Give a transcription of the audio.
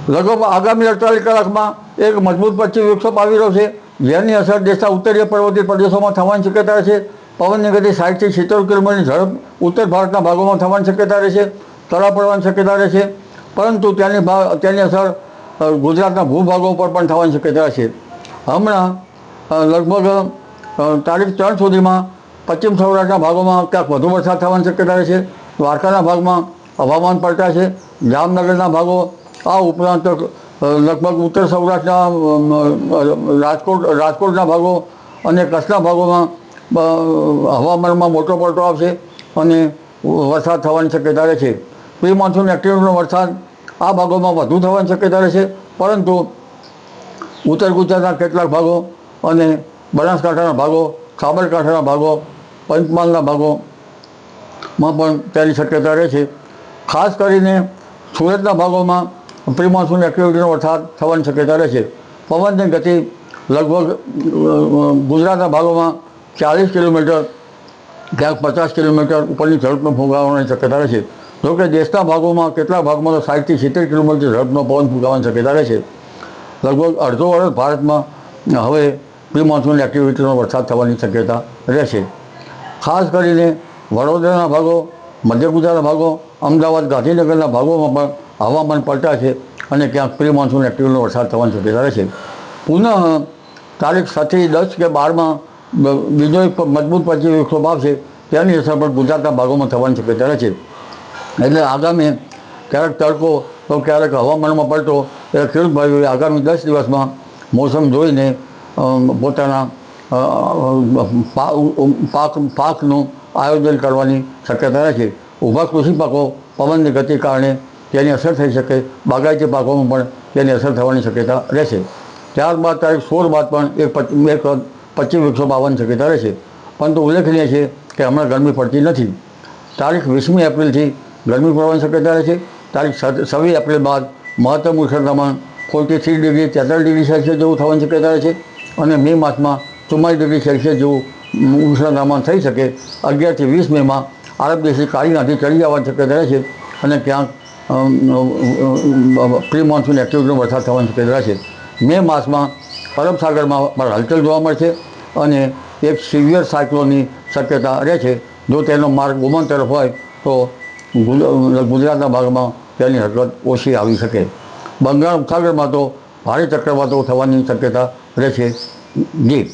લગભગ આગામી 48 કલાકમાં એક મજબૂત પશ્ચિમ વિક્ષોભ આવી રહ્યો છે, જેની અસર દેશના ઉત્તરીય પર્વતીય પ્રદેશોમાં થવાની શક્યતા છે. પવનની ગતિ 60 થી 70 કિલોમીટરની ઝડપ ઉત્તર ભારતના ભાગોમાં થવાની શક્યતા રહેશે, તળાવ પડવાની શક્યતા રહેશે. પરંતુ તેની અસર ગુજરાતના ભૂભાગો પર પણ થવાની શક્યતા છે. હમણાં લગભગ તારીખ 3 સુધીમાં પશ્ચિમ સૌરાષ્ટ્રના ભાગોમાં ક્યાંક વધુ વરસાદ થવાની શક્યતા રહેશે. દ્વારકાના ભાગમાં હવામાન પલટા છે. જામનગરના ભાગો, આ ઉપરાંત લગભગ ઉત્તર સૌરાષ્ટ્રના રાજકોટના ભાગો અને કચ્છના ભાગોમાં હવામાનમાં મોટો પલટો આવશે અને વરસાદ થવાની શક્યતા રહેશે. પ્રી મોન્સૂન એક્ટિવિટીનો વરસાદ આ ભાગોમાં વધુ થવાની શક્યતા રહેશે, પરંતુ ઉત્તર ગુજરાતના કેટલાક ભાગો અને બનાસકાંઠાના ભાગો, સાબરકાંઠાના ભાગો, પંચમહાલના ભાગોમાં પણ તેની શક્યતા રહેશે. ખાસ કરીને સુરતના ભાગોમાં પ્રી મોન્સૂન એક્ટિવિટીનો વરસાદ થવાની શક્યતા રહેશે. પવનની ગતિ લગભગ ગુજરાતના ભાગોમાં 40 કિલોમીટર, ક્યાંક 50 કિલોમીટર ઉપરની ઝડપનો ફૂંકાવાની શક્યતા રહેશે. જોકે દેશના ભાગોમાં કેટલાક ભાગમાં તો 60 થી 70 કિલોમીટર ઝડપનો પવન ફૂંકાવાની શક્યતા રહેશે. લગભગ અડધો વર્ષ ભારતમાં હવે પ્રી મોન્સૂન એક્ટિવિટીનો વરસાદ થવાની શક્યતા રહેશે. ખાસ કરીને વડોદરાના ભાગો, મધ્ય ગુજરાતના ભાગો, અમદાવાદ, ગાંધીનગરના ભાગોમાં પણ હવામાન પલટા છે અને ક્યાંક પ્રી મોન્સૂન એક્ટિવિટીનો વરસાદ થવાની શક્યતા રહેશે. પુનઃ તારીખ 7 થી 10 કે 12માં બીજો એક મજબૂત પશ્ચિમ વિક્ષોભ આવશે, તેની અસર પણ ગુજરાતના ભાગોમાં થવાની શક્યતા રહેશે. એટલે આગામી ક્યારેક તડકો તો ક્યારેક હવામાનમાં પલટો, એટલે ખેડૂત ભાઈઓએ આગામી 10 દિવસમાં મોસમ જોઈને પોતાના પાકનું આયોજન કરવાની શક્યતા રહેશે. ઊભા કૃષિ પાકો પવનની ગતિ કારણે તેની અસર થઈ શકે, બાગાયતી પાકોમાં પણ તેની અસર થવાની શક્યતા રહેશે. ત્યારબાદ તારીખ 16 બાદ પણ એક પશ્ચિમ વિક્ષોભ આવવાની શક્યતા રહેશે. પરંતુ ઉલ્લેખનીય છે કે હમણાં ગરમી પડતી નથી. તારીખ 20મી એપ્રિલથી ગરમી પડવાની શક્યતા રહેશે. તારીખ 26 એપ્રિલ બાદ મહત્તમ ઉષ્ણતામાન 43 ડિગ્રી 43 ડિગ્રી સેલ્સિયસ જેવું થવાની શક્યતા રહેશે અને મે માસમાં 44 ડિગ્રી સેલ્સિયસ જેવું ઉષ્ણતામાન થઈ શકે. 11 થી 20 મેમાં આરબ દેશી કાળી આંધી ચડી જવાની શક્યતા રહેશે અને ક્યાંક પ્રી મોન્સૂન એક્ટિવિટીનો વરસાદ થવાની શક્યતા રહેશે. મે માસમાં અરબ સાગરમાં પણ હલચલ જોવા મળશે અને એક સિવિયર સાયક્લોનની શક્યતા રહે છે. જો તેનો માર્ગ ઓમાન તરફ હોય તો ગુજરાતના ભાગમાં તેની હરકત ઓછી આવી શકે. બંગાળ ઉપસાગરમાં તો ભારે ચક્રવાતો થવાની શક્યતા રહેશે. જી.